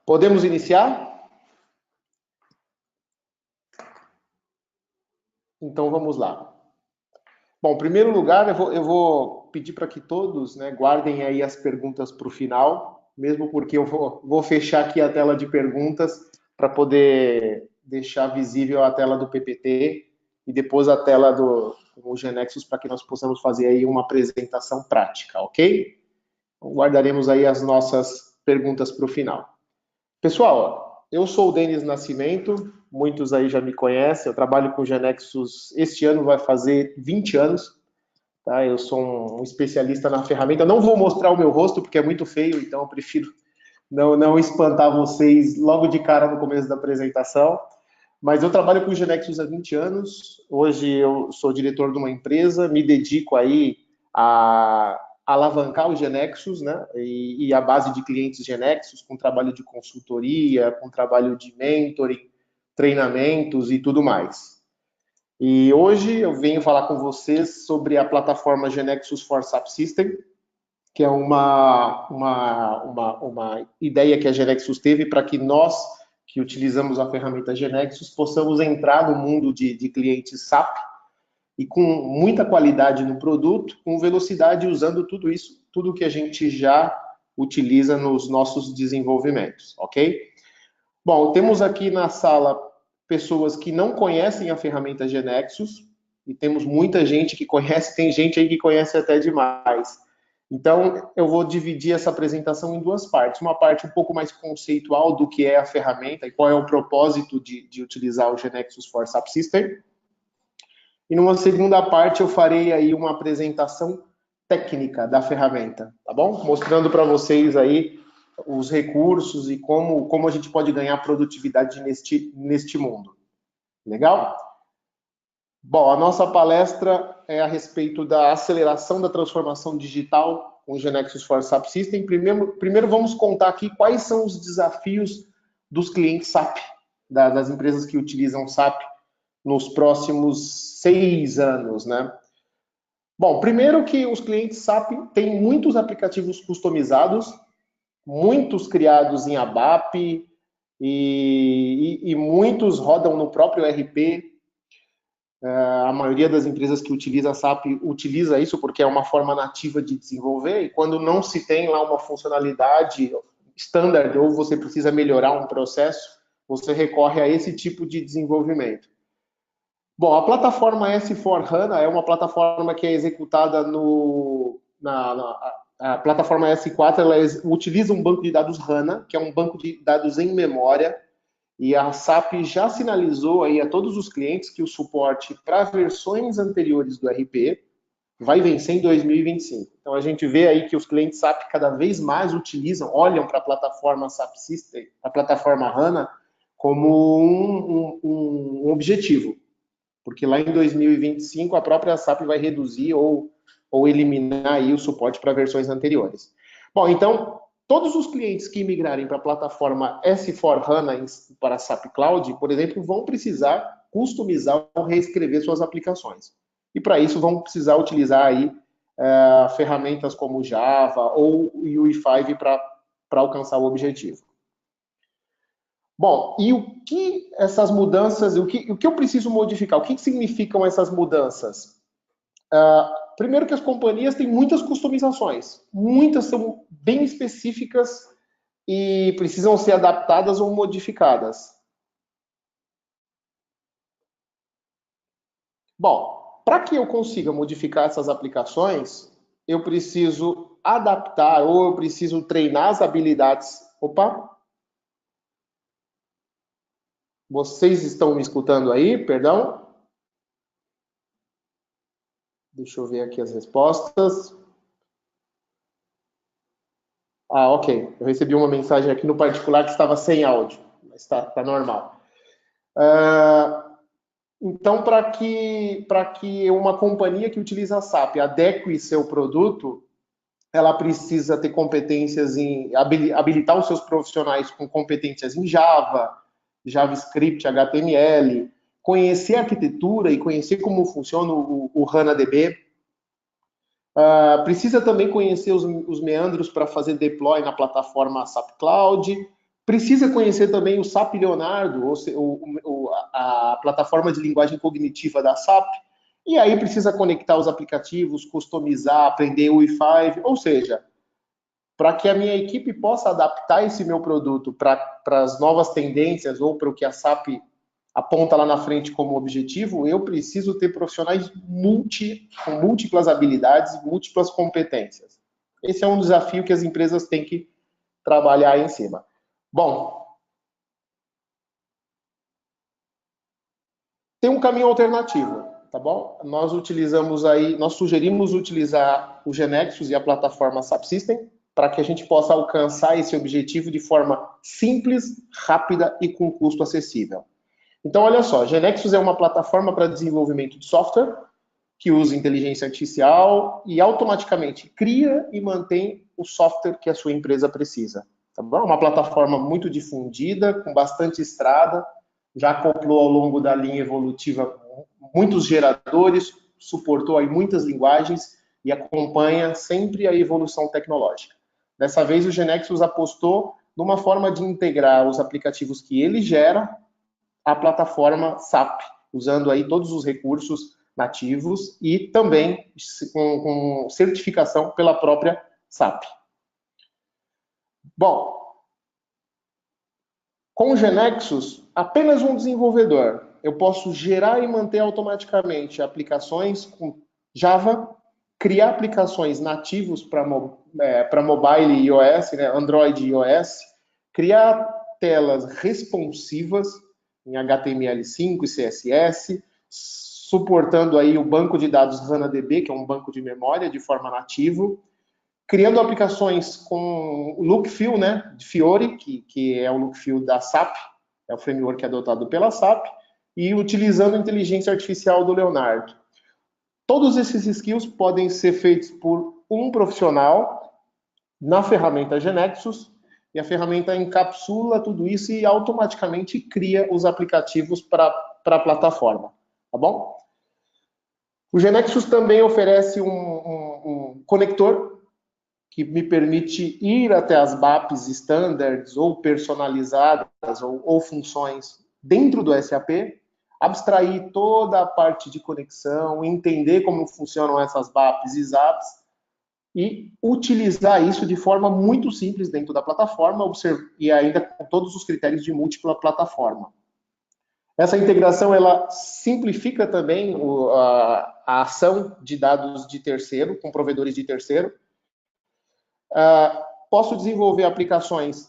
Podemos iniciar? Então vamos lá. Bom, em primeiro lugar, eu vou pedir para que todos, né, guardem aí as perguntas para o final, mesmo porque eu vou fechar aqui a tela de perguntas para poder deixar visível a tela do PPT e depois a tela do GeneXus para que nós possamos fazer aí uma apresentação prática, ok? Então, guardaremos aí as nossas perguntas para o final. Pessoal, eu sou o Denis Nascimento, muitos aí já me conhecem, eu trabalho com o GeneXus, este ano vai fazer 20 anos, tá? Eu sou um especialista na ferramenta, eu não vou mostrar o meu rosto porque é muito feio, então eu prefiro não espantar vocês logo de cara no começo da apresentação, mas eu trabalho com o GeneXus há 20 anos, hoje eu sou diretor de uma empresa, me dedico aí a alavancar o GeneXus, né, e a base de clientes GeneXus, com trabalho de consultoria, com trabalho de mentoring, treinamentos e tudo mais. E hoje eu venho falar com vocês sobre a plataforma GeneXus for SAP System, que é uma ideia que a GeneXus teve para que nós, que utilizamos a ferramenta GeneXus, possamos entrar no mundo de clientes SAP e com muita qualidade no produto, com velocidade, usando tudo isso, tudo que a gente já utiliza nos nossos desenvolvimentos, ok? Bom, temos aqui na sala pessoas que não conhecem a ferramenta GeneXus, e temos muita gente que conhece, tem gente aí que conhece até demais. Então, eu vou dividir essa apresentação em duas partes. Uma parte um pouco mais conceitual do que é a ferramenta e qual é o propósito de utilizar o GeneXus for SAP System. E numa segunda parte eu farei aí uma apresentação técnica da ferramenta, tá bom? Mostrando para vocês aí os recursos e como a gente pode ganhar produtividade neste mundo. Legal? Bom, a nossa palestra é a respeito da aceleração da transformação digital com o GeneXus for SAP System. Primeiro vamos contar aqui quais são os desafios dos clientes SAP, das empresas que utilizam SAP nos próximos 6 anos, né? Bom, primeiro que os clientes SAP têm muitos aplicativos customizados, muitos criados em ABAP e muitos rodam no próprio ERP. A maioria das empresas que utiliza SAP utiliza isso porque é uma forma nativa de desenvolver, e quando não se tem lá uma funcionalidade standard ou você precisa melhorar um processo, você recorre a esse tipo de desenvolvimento. Bom, a plataforma S4HANA é uma plataforma que é executada a plataforma S4, ela utiliza um banco de dados HANA, que é um banco de dados em memória, e a SAP já sinalizou aí a todos os clientes que o suporte para versões anteriores do RP vai vencer em 2025. Então a gente vê aí que os clientes SAP cada vez mais olham para a plataforma SAP System, a plataforma HANA, como um objetivo. Porque lá em 2025 a própria SAP vai reduzir ou eliminar aí o suporte para versões anteriores. Bom, então, todos os clientes que migrarem para a plataforma S4HANA para a SAP Cloud, por exemplo, vão precisar customizar ou reescrever suas aplicações. E para isso vão precisar utilizar aí ferramentas como Java ou UI5 para alcançar o objetivo. Bom, e o que essas mudanças, o que eu preciso modificar? O que significam essas mudanças? Primeiro que as companhias têm muitas customizações, muitas são bem específicas e precisam ser adaptadas ou modificadas. Bom, para que eu consiga modificar essas aplicações, eu preciso adaptar ou eu preciso treinar as habilidades. Opa! Vocês estão me escutando aí? Perdão? Deixa eu ver aqui as respostas. Ok. Eu recebi uma mensagem aqui no particular que estava sem áudio, mas está normal. Então, para que uma companhia que utiliza a SAP adeque seu produto, ela precisa ter competências em habilitar os seus profissionais com competências em Java, JavaScript, HTML, conhecer a arquitetura e conhecer como funciona o HANA-DB. Precisa também conhecer os meandros para fazer deploy na plataforma SAP Cloud, Precisa conhecer também o SAP Leonardo, a plataforma de linguagem cognitiva da SAP, e aí precisa conectar os aplicativos, customizar, aprender o Wi-Fi, ou seja, para que a minha equipe possa adaptar esse meu produto para as novas tendências ou para o que a SAP aponta lá na frente como objetivo, eu preciso ter profissionais com múltiplas habilidades, múltiplas competências. Esse é um desafio que as empresas têm que trabalhar em cima. Bom, tem um caminho alternativo, tá bom? Nós sugerimos utilizar o GeneXus e a plataforma SAP System para que a gente possa alcançar esse objetivo de forma simples, rápida e com custo acessível. Então, olha só, GeneXus é uma plataforma para desenvolvimento de software que usa inteligência artificial e automaticamente cria e mantém o software que a sua empresa precisa. Tá bom? Uma plataforma muito difundida, com bastante estrada, já acoplou ao longo da linha evolutiva muitos geradores, suportou aí muitas linguagens e acompanha sempre a evolução tecnológica. Dessa vez, o GeneXus apostou numa forma de integrar os aplicativos que ele gera à plataforma SAP, usando aí todos os recursos nativos e também com certificação pela própria SAP. Bom, com o GeneXus, apenas um desenvolvedor, eu posso gerar e manter automaticamente aplicações com Java, criar aplicações nativos para mobile e iOS, né, Android e iOS, criar telas responsivas em HTML5 e CSS, suportando aí o banco de dados HANA-DB, que é um banco de memória de forma nativo, criando aplicações com o Lookfill, né, de Fiori, que é o Lookfill da SAP, é o framework adotado pela SAP, e utilizando a inteligência artificial do Leonardo. Todos esses skills podem ser feitos por um profissional na ferramenta GeneXus, e a ferramenta encapsula tudo isso e automaticamente cria os aplicativos para a plataforma, tá bom? O GeneXus também oferece um conector que me permite ir até as BAPs standards ou personalizadas ou funções dentro do SAP, abstrair toda a parte de conexão, entender como funcionam essas BAPs e ZAPs e utilizar isso de forma muito simples dentro da plataforma e ainda com todos os critérios de múltipla plataforma. Essa integração ela simplifica também a ação de dados de terceiro, com provedores de terceiro. Posso desenvolver aplicações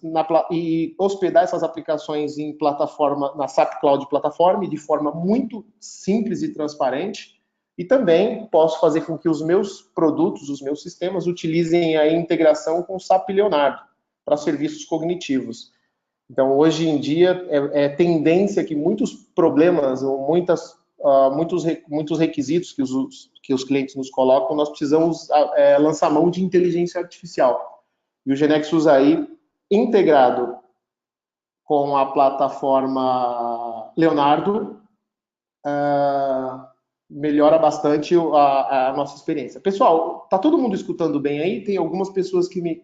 e hospedar essas aplicações em plataforma, na SAP Cloud Platform de forma muito simples e transparente. E também posso fazer com que os meus produtos, os meus sistemas, utilizem a integração com o SAP Leonardo para serviços cognitivos. Então, hoje em dia, é tendência que muitos problemas ou muitos requisitos que os clientes nos colocam, nós precisamos lançar mão de inteligência artificial. E o GeneXus aí, integrado com a plataforma Leonardo, melhora bastante a nossa experiência. Pessoal, tá todo mundo escutando bem aí? Tem algumas pessoas que me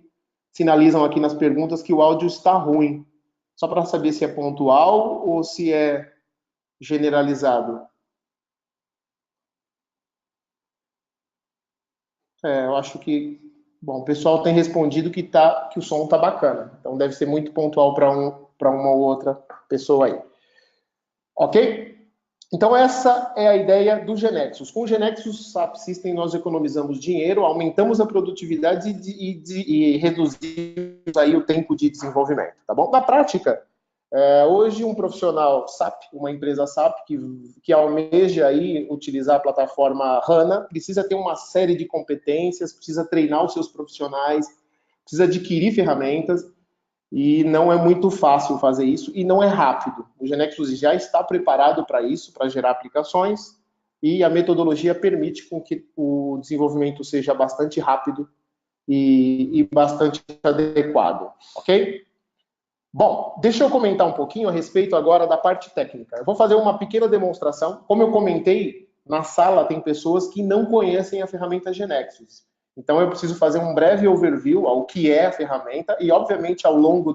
sinalizam aqui nas perguntas que o áudio está ruim. Só para saber se é pontual ou se é generalizado. Eu acho que, bom, o pessoal tem respondido que o som está bacana. Então deve ser muito pontual para uma ou outra pessoa aí. Ok? Então essa é a ideia do GeneXus. Com o GeneXus SAP System nós economizamos dinheiro, aumentamos a produtividade e reduzimos aí o tempo de desenvolvimento, tá bom? Na prática, hoje um profissional SAP, uma empresa SAP que almeja aí utilizar a plataforma HANA, precisa ter uma série de competências, precisa treinar os seus profissionais, precisa adquirir ferramentas, e não é muito fácil fazer isso e não é rápido. O GeneXus já está preparado para isso, para gerar aplicações, e a metodologia permite com que o desenvolvimento seja bastante rápido e bastante adequado, ok? Bom, deixa eu comentar um pouquinho a respeito agora da parte técnica. Eu vou fazer uma pequena demonstração. Como eu comentei, na sala tem pessoas que não conhecem a ferramenta GeneXus. Então, eu preciso fazer um breve overview ao que é a ferramenta e, obviamente, ao longo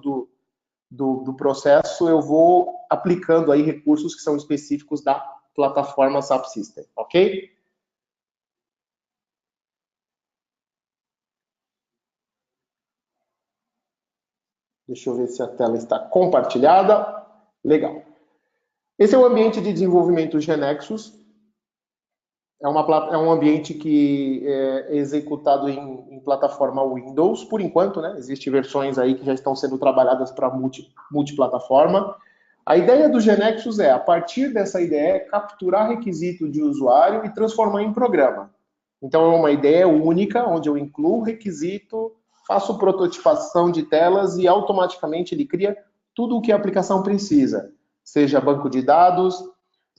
do processo, eu vou aplicando aí recursos que são específicos da plataforma SAP System, ok? Deixa eu ver se a tela está compartilhada. Legal. Esse é o ambiente de desenvolvimento GeneXus. É um ambiente que é executado em plataforma Windows, por enquanto, né? Existem versões aí que já estão sendo trabalhadas para multiplataforma. A ideia do GeneXus é, a partir dessa ideia, capturar requisito de usuário e transformar em programa. Então, é uma ideia única, onde eu incluo o requisito, faço prototipação de telas e automaticamente ele cria tudo o que a aplicação precisa, seja banco de dados,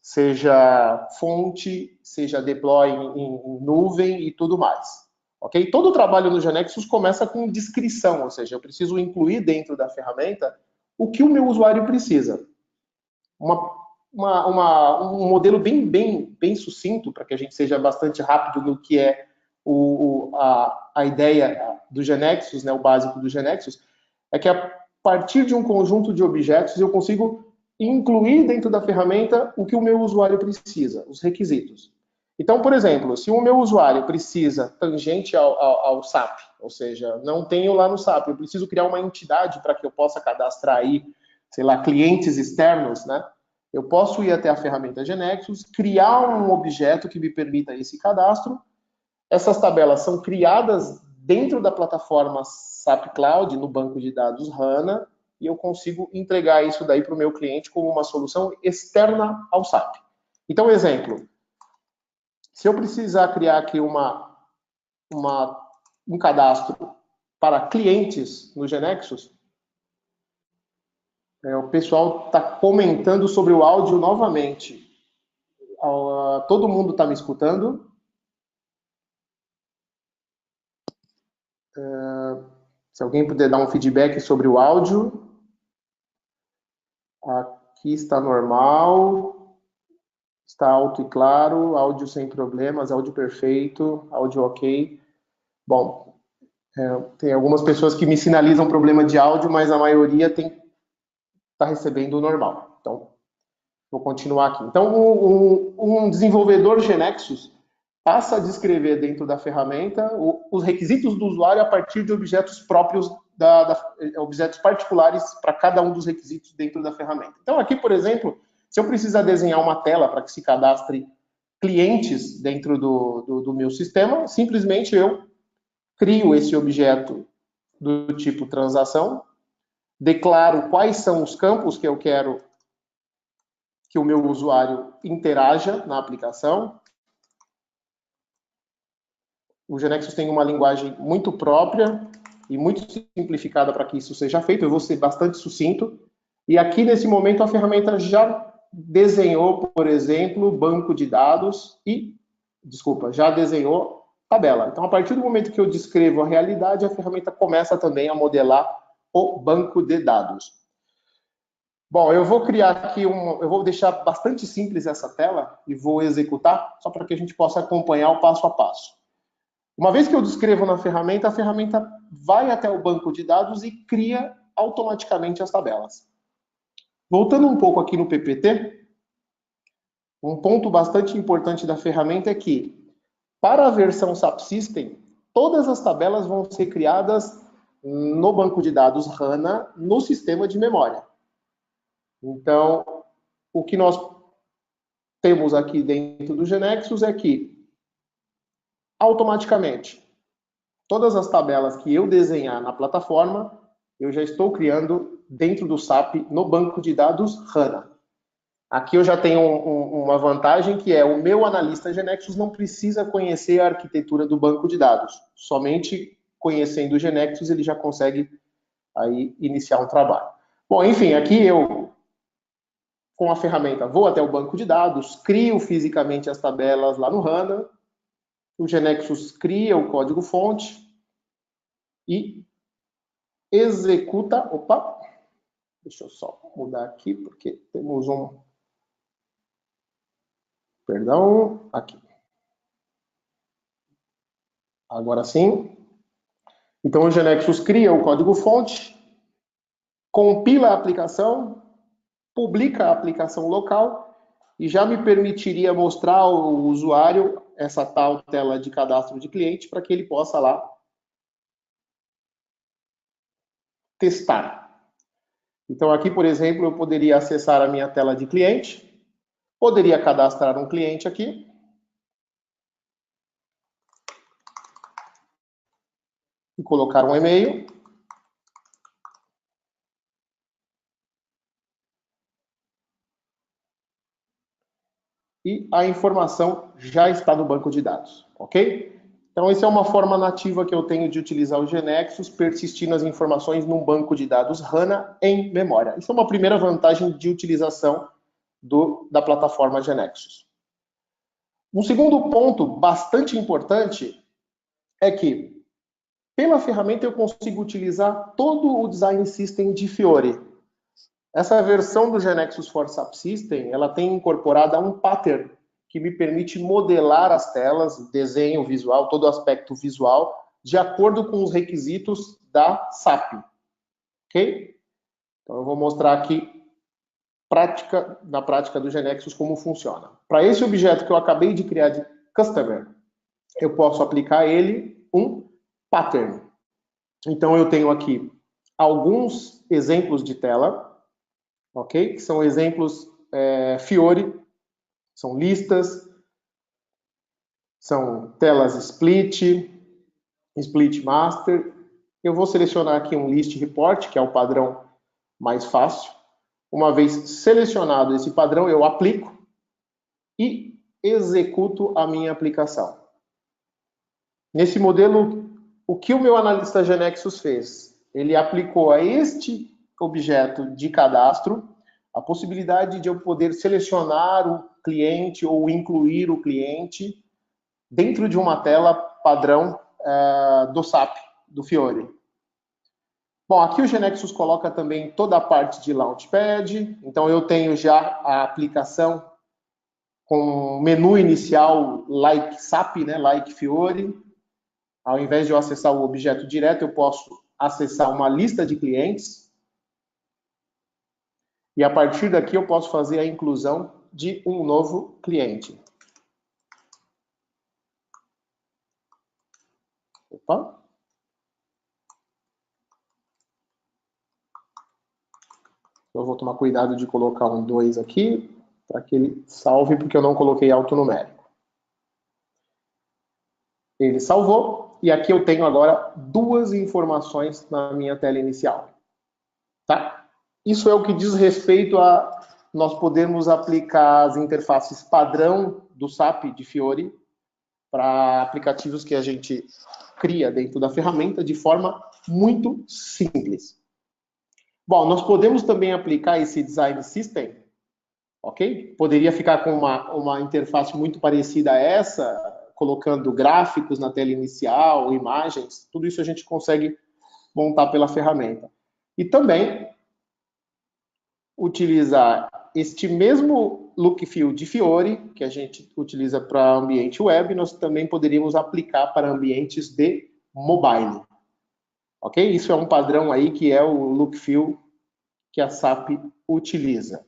seja fonte, seja deploy em nuvem e tudo mais. Ok? Todo o trabalho no GeneXus começa com descrição, ou seja, eu preciso incluir dentro da ferramenta o que o meu usuário precisa. Um modelo bem sucinto, para que a gente seja bastante rápido no que é a ideia do GeneXus, né, o básico do GeneXus, é que a partir de um conjunto de objetos eu consigo incluir dentro da ferramenta o que o meu usuário precisa, os requisitos. Então, por exemplo, se o meu usuário precisa tangente ao SAP, ou seja, não tenho lá no SAP, eu preciso criar uma entidade para que eu possa cadastrar aí, sei lá, clientes externos, né? Eu posso ir até a ferramenta GeneXus, criar um objeto que me permita esse cadastro. Essas tabelas são criadas dentro da plataforma SAP Cloud, no banco de dados HANA, e eu consigo entregar isso daí para o meu cliente como uma solução externa ao SAP. Então, exemplo, se eu precisar criar aqui um cadastro para clientes no GeneXus, o pessoal está comentando sobre o áudio novamente. Todo mundo está me escutando? Se alguém puder dar um feedback sobre o áudio. Aqui está normal. Está alto e claro. Áudio sem problemas. Áudio perfeito. Áudio ok. Bom, tem algumas pessoas que me sinalizam problema de áudio, mas a maioria está recebendo o normal. Então, vou continuar aqui. Então, um desenvolvedor GeneXus passa a descrever dentro da ferramenta os requisitos do usuário a partir de objetos próprios, objetos particulares para cada um dos requisitos dentro da ferramenta. Então, aqui, por exemplo, se eu precisar desenhar uma tela para que se cadastre clientes dentro do meu sistema, simplesmente eu crio esse objeto do tipo transação, declaro quais são os campos que eu quero que o meu usuário interaja na aplicação. O GeneXus tem uma linguagem muito própria e muito simplificada para que isso seja feito. Eu vou ser bastante sucinto. E aqui, nesse momento, a ferramenta já desenhou, por exemplo, banco de dados já desenhou tabela. Então, a partir do momento que eu descrevo a realidade, a ferramenta começa também a modelar o banco de dados. Bom, eu vou criar aqui eu vou deixar bastante simples essa tela e vou executar, só para que a gente possa acompanhar o passo a passo. Uma vez que eu descrevo na ferramenta, a ferramenta vai até o banco de dados e cria automaticamente as tabelas. Voltando um pouco aqui no PPT, um ponto bastante importante da ferramenta é que, para a versão SAP System, todas as tabelas vão ser criadas no banco de dados HANA, no sistema de memória. Então, o que nós temos aqui dentro do GeneXus é que, automaticamente, todas as tabelas que eu desenhar na plataforma, eu já estou criando dentro do SAP no banco de dados HANA. Aqui eu já tenho uma vantagem que é o meu analista GeneXus não precisa conhecer a arquitetura do banco de dados. Somente conhecendo o GeneXus ele já consegue aí iniciar um trabalho. Bom, enfim, aqui eu com a ferramenta vou até o banco de dados, crio fisicamente as tabelas lá no HANA, o GeneXus cria o código-fonte e executa. Opa! Deixa eu só mudar aqui, porque temos Perdão, aqui. Agora sim. Então, o GeneXus cria o código-fonte compila a aplicação, publica a aplicação local e já me permitiria mostrar ao usuário essa tal tela de cadastro de cliente para que ele possa lá testar. Então aqui, por exemplo, eu poderia acessar a minha tela de cliente, poderia cadastrar um cliente aqui. E colocar um e-mail. E a informação já está no banco de dados, ok? Então, essa é uma forma nativa que eu tenho de utilizar o GeneXus, persistindo as informações num banco de dados HANA em memória. Isso é uma primeira vantagem de utilização da plataforma GeneXus. Um segundo ponto bastante importante é que, pela ferramenta, eu consigo utilizar todo o design system de Fiori. Essa versão do GeneXus for SAP System, ela tem incorporada um pattern que me permite modelar as telas, desenho visual, todo o aspecto visual, de acordo com os requisitos da SAP. Ok? Então eu vou mostrar aqui na prática do GeneXus como funciona. Para esse objeto que eu acabei de criar de Customer, eu posso aplicar a ele um pattern. Então eu tenho aqui alguns exemplos de tela, ok? Que são exemplos Fiori, são listas, são telas split, split master. Eu vou selecionar aqui um list report, que é o padrão mais fácil. Uma vez selecionado esse padrão, eu aplico e executo a minha aplicação. Nesse modelo, o que o meu analista GeneXus fez? Ele aplicou a este objeto de cadastro a possibilidade de eu poder selecionar o cliente ou incluir o cliente dentro de uma tela padrão do SAP, do Fiori. Bom, aqui o GeneXus coloca também toda a parte de Launchpad, então eu tenho já a aplicação com menu inicial like SAP, né, like Fiori. Ao invés de eu acessar o objeto direto, eu posso acessar uma lista de clientes. E a partir daqui eu posso fazer a inclusão de um novo cliente. Opa. Eu vou tomar cuidado de colocar um 2 aqui, para que ele salve, porque eu não coloquei altonumérico. Ele salvou, e aqui eu tenho agora duas informações na minha tela inicial. Tá? Isso é o que diz respeito a nós podermos aplicar as interfaces padrão do SAP de Fiori para aplicativos que a gente cria dentro da ferramenta de forma muito simples. Bom, nós podemos também aplicar esse design system, ok? Poderia ficar com uma interface muito parecida a essa, colocando gráficos na tela inicial, imagens, tudo isso a gente consegue montar pela ferramenta. E também utilizar este mesmo look feel de Fiori, que a gente utiliza para ambiente web, nós também poderíamos aplicar para ambientes de mobile. Ok? Isso é um padrão aí que é o look feel que a SAP utiliza.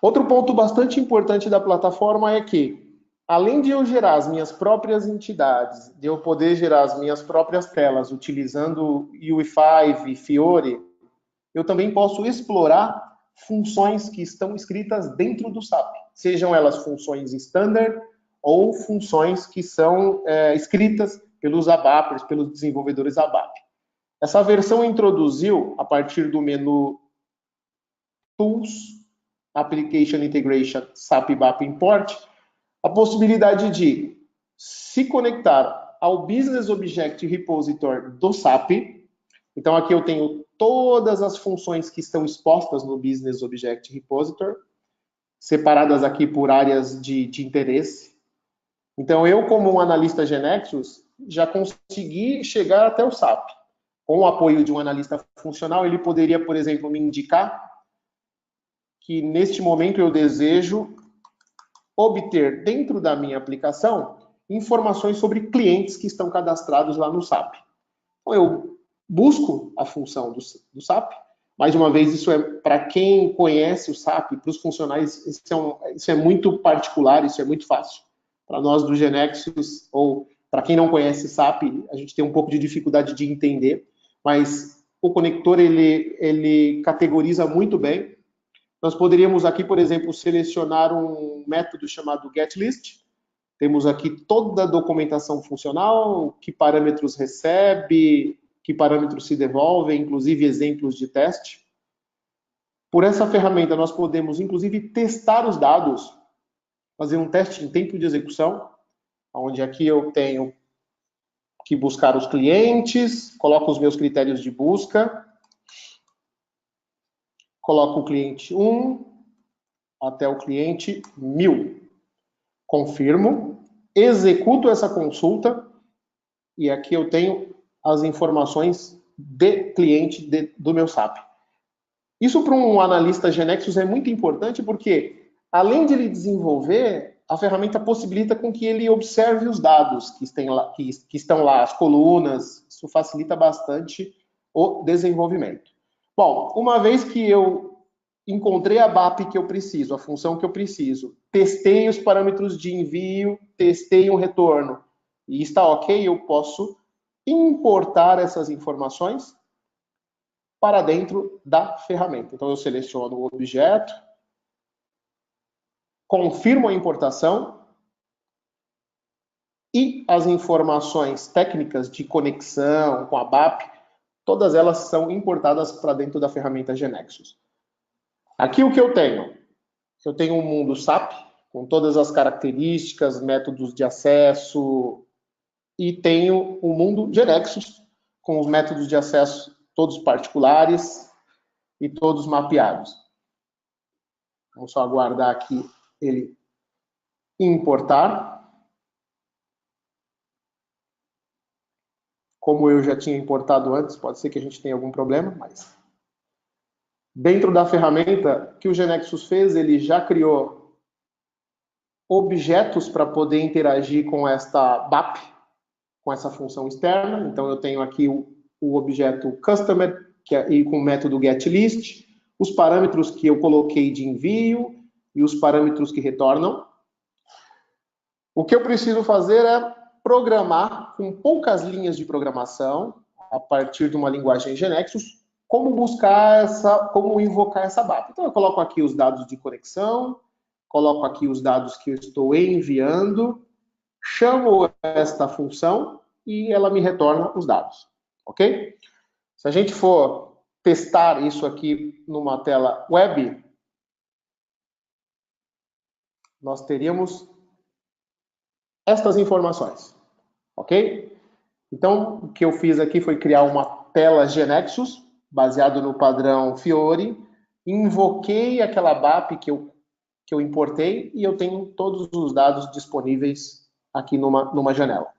Outro ponto bastante importante da plataforma é que, além de eu gerar as minhas próprias entidades, de eu poder gerar as minhas próprias telas utilizando UI5 e Fiori, eu também posso explorar funções que estão escritas dentro do SAP, sejam elas funções standard ou funções que são escritas pelos ABAPers, pelos desenvolvedores ABAP. Essa versão introduziu, a partir do menu Tools, Application Integration, SAP BAP Import, a possibilidade de se conectar ao Business Object Repository do SAP. Então, aqui eu tenho todas as funções que estão expostas no Business Object Repository, separadas aqui por áreas de interesse. Então, eu, como um analista GeneXus, já consegui chegar até o SAP. Com o apoio de um analista funcional, ele poderia, por exemplo, me indicar que, neste momento, eu desejo obter, dentro da minha aplicação, informações sobre clientes que estão cadastrados lá no SAP. Então, eu busco a função do SAP. Mais uma vez, isso é para quem conhece o SAP, para os funcionais, isso é muito particular, isso é muito fácil. Para nós do Genexus, ou para quem não conhece SAP, a gente tem um pouco de dificuldade de entender, mas o conector, ele categoriza muito bem. Nós poderíamos aqui, por exemplo, selecionar um método chamado getList. Temos aqui toda a documentação funcional, que parâmetros recebe, que parâmetros se devolvem, inclusive exemplos de teste. Por essa ferramenta, nós podemos, inclusive, testar os dados, fazer um teste em tempo de execução, onde aqui eu tenho que buscar os clientes, coloco os meus critérios de busca, coloco o cliente 1 até o cliente 1000. Confirmo, executo essa consulta e aqui eu tenho as informações de cliente do meu SAP. Isso para um analista Genexus é muito importante porque, além de ele desenvolver, a ferramenta possibilita com que ele observe os dados que estão lá, as colunas. Isso facilita bastante o desenvolvimento. Bom, uma vez que eu encontrei a BAP que eu preciso, a função que eu preciso, testei os parâmetros de envio, testei o retorno e está ok, eu posso importar essas informações para dentro da ferramenta. Então eu seleciono o objeto, confirmo a importação e as informações técnicas de conexão com a BAP, todas elas são importadas para dentro da ferramenta Genexus. Aqui o que eu tenho? Eu tenho um mundo SAP, com todas as características, métodos de acesso, e tenho o mundo Genexus, com os métodos de acesso todos particulares e todos mapeados. Vamos só aguardar aqui ele importar. Como eu já tinha importado antes, pode ser que a gente tenha algum problema, mas dentro da ferramenta que o Genexus fez, ele já criou objetos para poder interagir com esta BAP, com essa função externa. Então eu tenho aqui o objeto customer, e com o método getList, os parâmetros que eu coloquei de envio e os parâmetros que retornam. O que eu preciso fazer é programar com poucas linhas de programação, a partir de uma linguagem Genexus, como invocar essa BAP. Então eu coloco aqui os dados de conexão, coloco aqui os dados que eu estou enviando, chamo esta função e ela me retorna os dados, ok? Se a gente for testar isso aqui numa tela web, nós teríamos estas informações, ok? Então, o que eu fiz aqui foi criar uma tela Genexus, baseado no padrão Fiori, invoquei aquela BAP que eu importei e eu tenho todos os dados disponíveis aqui numa janela.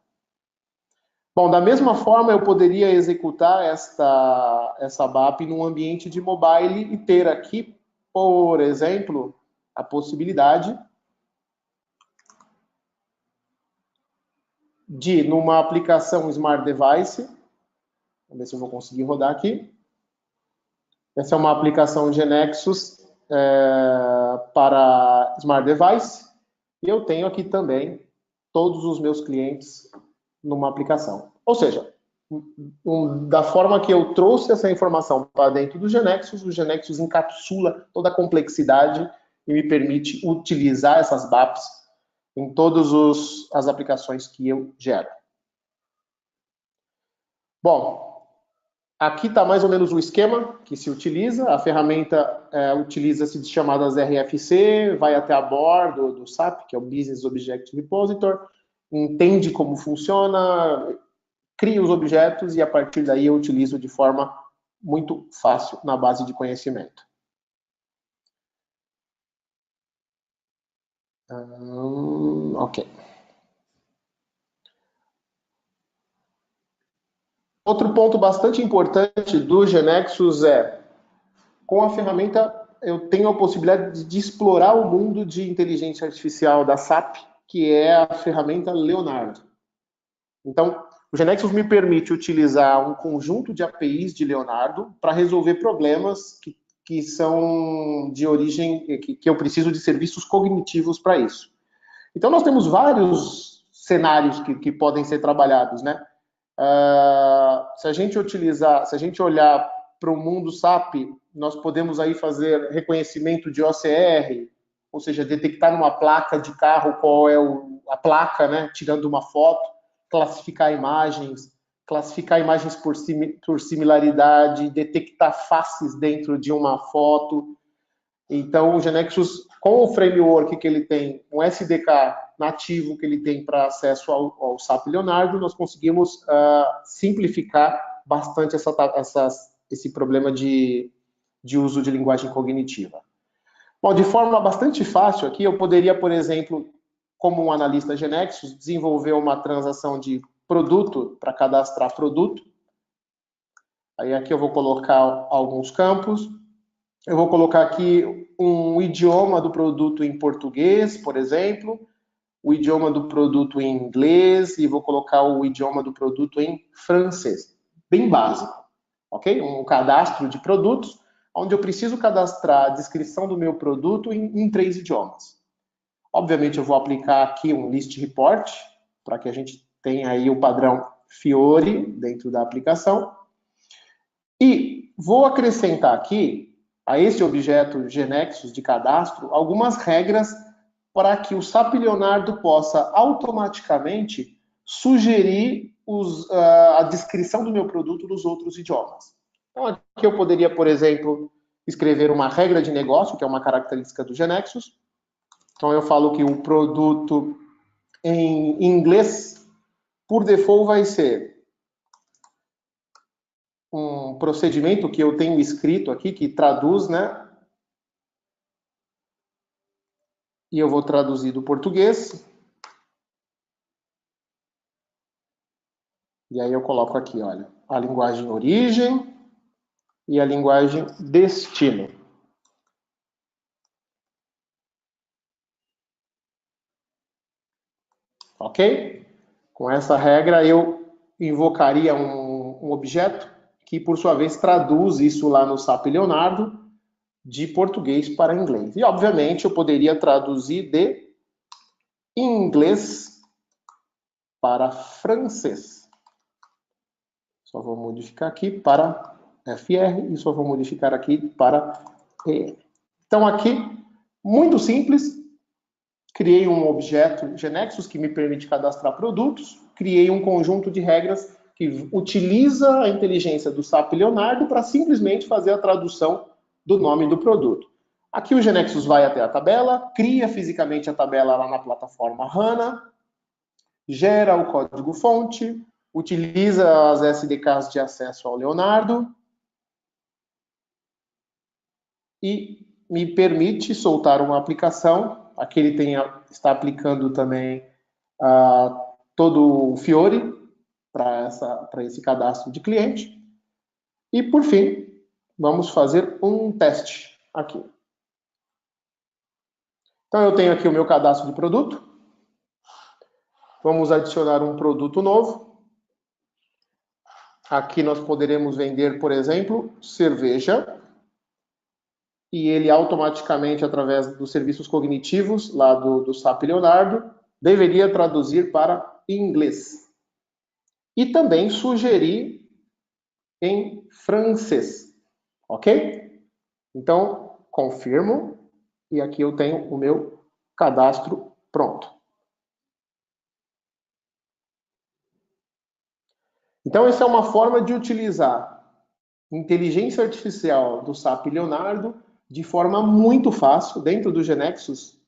Bom, da mesma forma, eu poderia executar essa BAP num ambiente de mobile e ter aqui, por exemplo, a possibilidade de, numa aplicação Smart Device, vamos ver se eu vou conseguir rodar aqui. Essa é uma aplicação Genexus para Smart Device. E eu tenho aqui também todos os meus clientes numa aplicação. Ou seja, da forma que eu trouxe essa informação para dentro do Genexus, o Genexus encapsula toda a complexidade e me permite utilizar essas BAPs em todas as aplicações que eu gero. Bom, aqui está mais ou menos o esquema que se utiliza. A ferramenta utiliza-se de chamadas RFC, vai até a bordo do SAP, que é o Business Object Repository, entende como funciona, cria os objetos e a partir daí eu utilizo de forma muito fácil na base de conhecimento. Ok. Outro ponto bastante importante do Genexus é, com a ferramenta, eu tenho a possibilidade de explorar o mundo de inteligência artificial da SAP, que é a ferramenta Leonardo. Então, O GeneXus me permite utilizar um conjunto de APIs de Leonardo para resolver problemas que são de origem, que eu preciso de serviços cognitivos para isso. Então, nós temos vários cenários que podem ser trabalhados, né? Se a gente olhar para o mundo SAP, nós podemos aí fazer reconhecimento de OCR, ou seja, detectar numa placa de carro qual é a placa, né? Tirando uma foto, classificar imagens por similaridade, detectar faces dentro de uma foto. Então, o GeneXus, com o framework que ele tem, um SDK nativo que ele tem para acesso ao SAP Leonardo, nós conseguimos simplificar bastante esse problema de uso de linguagem cognitiva. Bom, de forma bastante fácil aqui, eu poderia, por exemplo, como um analista GeneXus, desenvolver uma transação de produto para cadastrar produto. Aí aqui eu vou colocar alguns campos. Eu vou colocar aqui um idioma do produto em português, por exemplo, o idioma do produto em inglês e vou colocar o idioma do produto em francês. Bem básico, ok? Um cadastro de produtos, onde eu preciso cadastrar a descrição do meu produto em 3 idiomas. Obviamente, eu vou aplicar aqui um list report, para que a gente tenha aí o padrão Fiori dentro da aplicação. E vou acrescentar aqui, a esse objeto GeneXus de cadastro, algumas regras para que o SAP Leonardo possa automaticamente sugerir a descrição do meu produto nos outros idiomas. Então, aqui eu poderia, por exemplo, escrever uma regra de negócio, que é uma característica do GeneXus. Então, eu falo que o produto em inglês, por default, vai ser um procedimento que eu tenho escrito aqui, que traduz, né? E eu vou traduzir do português. E aí eu coloco aqui, olha, a linguagem origem e a linguagem destino. Ok? Com essa regra, eu invocaria um objeto que, por sua vez, traduz isso lá no SAP Leonardo de português para inglês. E, obviamente, eu poderia traduzir de inglês para francês. Só vou modificar aqui para FR e só vou modificar aqui para ER. Então, aqui, muito simples, criei um objeto GeneXus que me permite cadastrar produtos, criei um conjunto de regras que utiliza a inteligência do SAP Leonardo para simplesmente fazer a tradução do nome do produto. Aqui o GeneXus vai até a tabela, cria fisicamente a tabela lá na plataforma HANA, gera o código-fonte, utiliza as SDKs de acesso ao Leonardo e me permite soltar uma aplicação. Aqui ele está aplicando também todo o Fiori para esse cadastro de cliente. E, por fim, vamos fazer um teste aqui. Então, eu tenho aqui o meu cadastro de produto. Vamos adicionar um produto novo. Aqui nós poderemos vender, por exemplo, cerveja. E ele automaticamente, através dos serviços cognitivos lá do SAP Leonardo, deveria traduzir para inglês. E também sugerir em francês, ok? Então, confirmo, e aqui eu tenho o meu cadastro pronto. Então, essa é uma forma de utilizar inteligência artificial do SAP Leonardo de forma muito fácil. Dentro do GeneXus,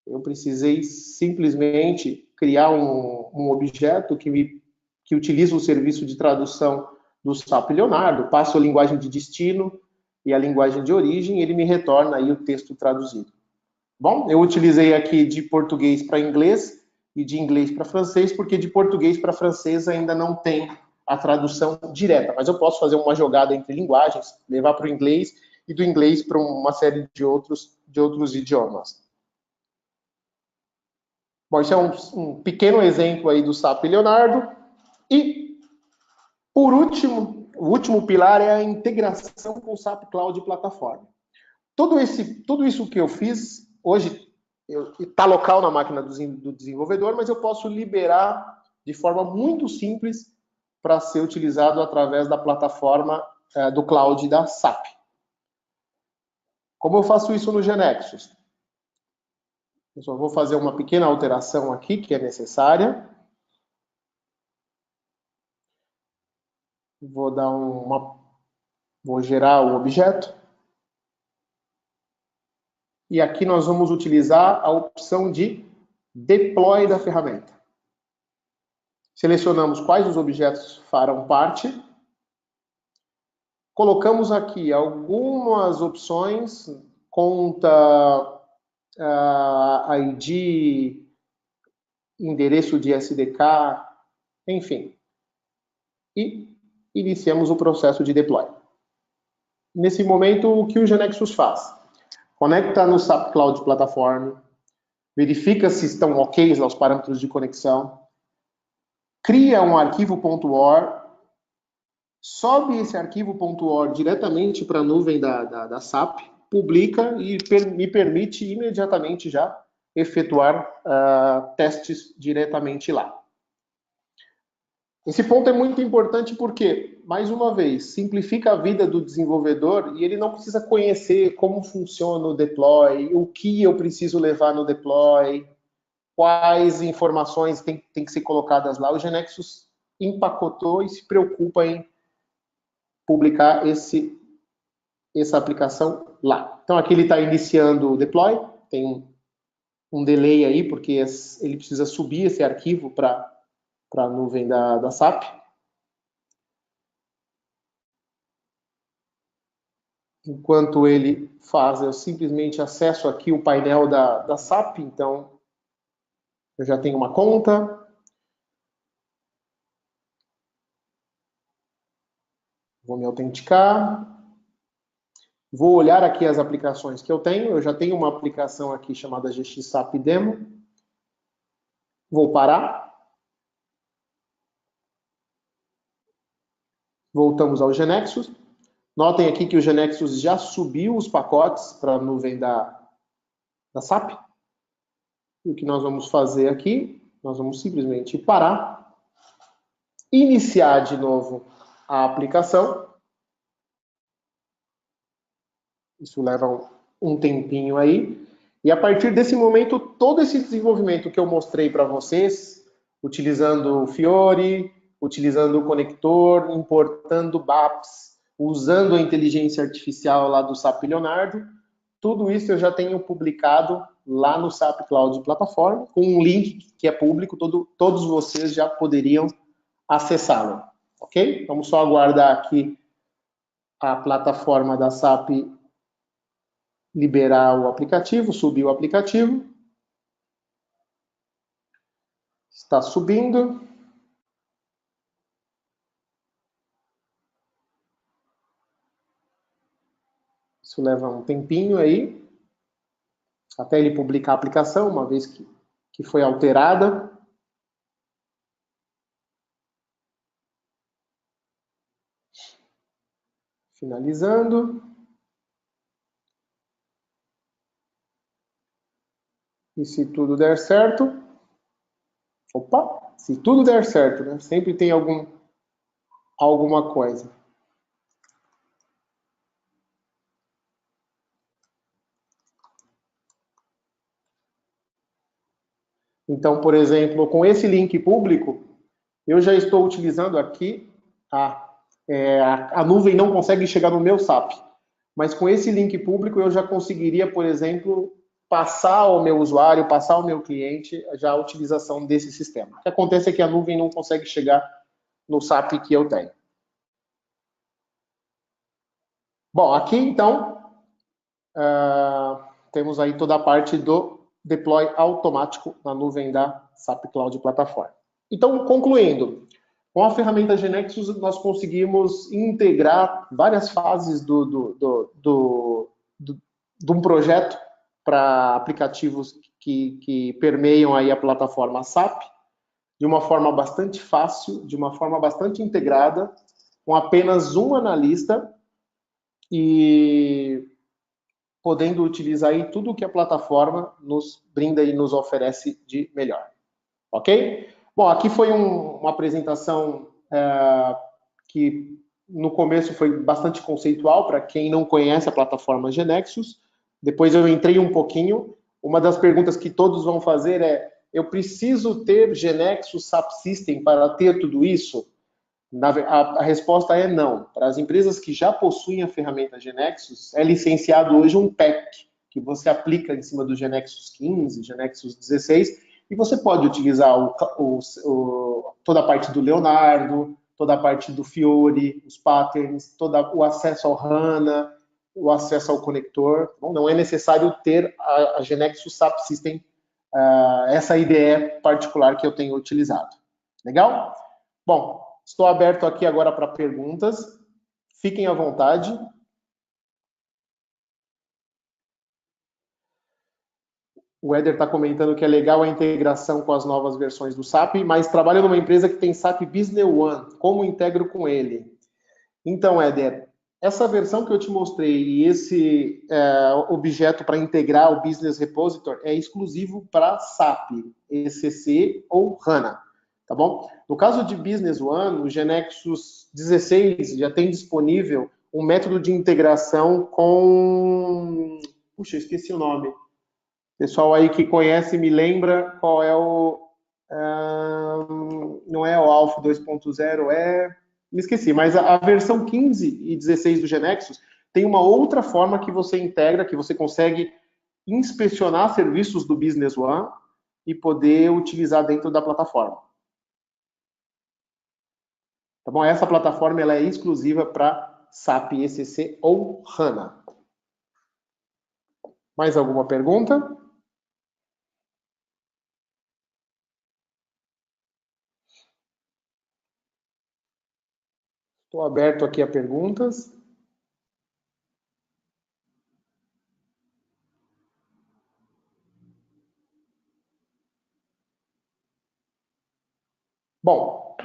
eu precisei simplesmente criar um objeto que utiliza o serviço de tradução do SAP Leonardo, passo a linguagem de destino e a linguagem de origem, e ele me retorna aí o texto traduzido. Bom, eu utilizei aqui de português para inglês e de inglês para francês, porque de português para francês ainda não tem a tradução direta, mas eu posso fazer uma jogada entre linguagens, levar para o inglês e do inglês para uma série de outros idiomas. Bom, isso é um pequeno exemplo aí do SAP Leonardo. E Por último, o último pilar é a integração com o SAP Cloud Plataforma. Tudo isso que eu fiz, hoje está local na máquina do desenvolvedor, mas eu posso liberar de forma muito simples para ser utilizado através da plataforma do cloud da SAP. Como eu faço isso no GeneXus? Eu só vou fazer uma pequena alteração aqui, que é necessária. Vou gerar o objeto. E aqui nós vamos utilizar a opção de deploy da ferramenta. Selecionamos quais os objetos farão parte. Colocamos aqui algumas opções, conta, ID, endereço de SDK, enfim. E iniciamos o processo de deploy. Nesse momento, o que o GeneXus faz? Conecta no SAP Cloud Platform, verifica se estão ok lá os parâmetros de conexão, cria um arquivo .or, sobe esse arquivo .or diretamente para a nuvem da SAP, publica e me permite imediatamente já efetuar testes diretamente lá. Esse ponto é muito importante porque, mais uma vez, simplifica a vida do desenvolvedor e ele não precisa conhecer como funciona o deploy, o que eu preciso levar no deploy, quais informações tem que ser colocadas lá. O GeneXus empacotou e se preocupa em publicar essa aplicação lá. Então, aqui ele está iniciando o deploy, tem um delay aí, porque ele precisa subir esse arquivo para a nuvem da SAP. Enquanto ele faz, eu simplesmente acesso aqui o painel da SAP, então eu já tenho uma conta. Vou me autenticar. Vou olhar aqui as aplicações que eu tenho. Eu já tenho uma aplicação aqui chamada GX SAP Demo. Vou parar. Voltamos ao GeneXus. Notem aqui que o GeneXus já subiu os pacotes para a nuvem da SAP. E o que nós vamos fazer aqui? Nós vamos simplesmente parar, iniciar de novo a aplicação. Isso leva um tempinho aí. E a partir desse momento, todo esse desenvolvimento que eu mostrei para vocês, utilizando o Fiori, utilizando o conector, importando BAPs, usando a inteligência artificial lá do SAP Leonardo, tudo isso eu já tenho publicado lá no SAP Cloud Platform, com um link que é público, todos vocês já poderiam acessá-lo, ok? Vamos só aguardar aqui a plataforma da SAP liberar o aplicativo, subir o aplicativo. Está subindo. Isso leva um tempinho aí, até ele publicar a aplicação, uma vez que foi alterada. Finalizando. E se tudo der certo... Opa! Se tudo der certo, né? Sempre tem alguma coisa. Então, por exemplo, com esse link público, eu já estou utilizando aqui, a nuvem não consegue chegar no meu SAP, mas com esse link público eu já conseguiria, por exemplo, passar ao meu usuário, passar ao meu cliente já a utilização desse sistema. O que acontece é que a nuvem não consegue chegar no SAP que eu tenho. Bom, aqui então, temos aí toda a parte do deploy automático na nuvem da SAP Cloud Platform. Então, concluindo, com a ferramenta GeneXus nós conseguimos integrar várias fases de um projeto para aplicativos que permeiam aí a plataforma SAP de uma forma bastante fácil, de uma forma bastante integrada, com apenas um analista e podendo utilizar aí tudo o que a plataforma nos brinda e nos oferece de melhor. Ok? Bom, aqui foi uma apresentação que no começo foi bastante conceitual para quem não conhece a plataforma GeneXus. Depois eu entrei um pouquinho. Uma das perguntas que todos vão fazer é: eu preciso ter GeneXus SAP System para ter tudo isso? A resposta é não. Para as empresas que já possuem a ferramenta GeneXus, é licenciado hoje um pack que você aplica em cima do GeneXus 15, GeneXus 16, e você pode utilizar toda a parte do Leonardo, toda a parte do Fiori, os patterns, todo o acesso ao HANA, o acesso ao conector. Bom, não é necessário ter a GeneXus SAP System, essa IDE particular que eu tenho utilizado. Legal? Bom, estou aberto aqui agora para perguntas. Fiquem à vontade. O Éder está comentando que é legal a integração com as novas versões do SAP, mas trabalho numa empresa que tem SAP Business One. Como integro com ele? Então, Éder, essa versão que eu te mostrei e esse objeto para integrar o Business Repository é exclusivo para SAP, ECC ou HANA. Tá bom? No caso de Business One, o GeneXus 16 já tem disponível um método de integração com... Puxa, esqueci o nome. Pessoal aí que conhece me lembra qual é o... não é o Alpha 2.0, me esqueci, mas a versão 15 e 16 do GeneXus tem uma outra forma que você integra, que você consegue inspecionar serviços do Business One e poder utilizar dentro da plataforma. Tá bom? Essa plataforma ela é exclusiva para SAP ECC ou HANA. Mais alguma pergunta? Estou aberto aqui a perguntas. Bom,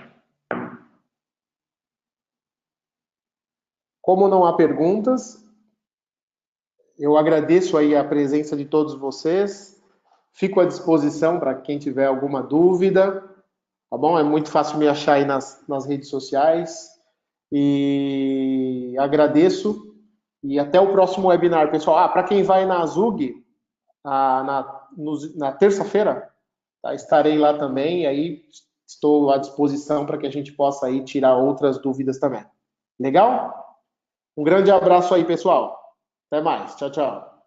como não há perguntas, eu agradeço aí a presença de todos vocês. Fico à disposição para quem tiver alguma dúvida, tá bom? É muito fácil me achar aí nas redes sociais. E agradeço. E até o próximo webinar, pessoal. Para quem vai na Azug, na terça-feira, tá? Estarei lá também, e aí estou à disposição para que a gente possa aí tirar outras dúvidas também. Legal? Um grande abraço aí, pessoal. Até mais. Tchau, tchau.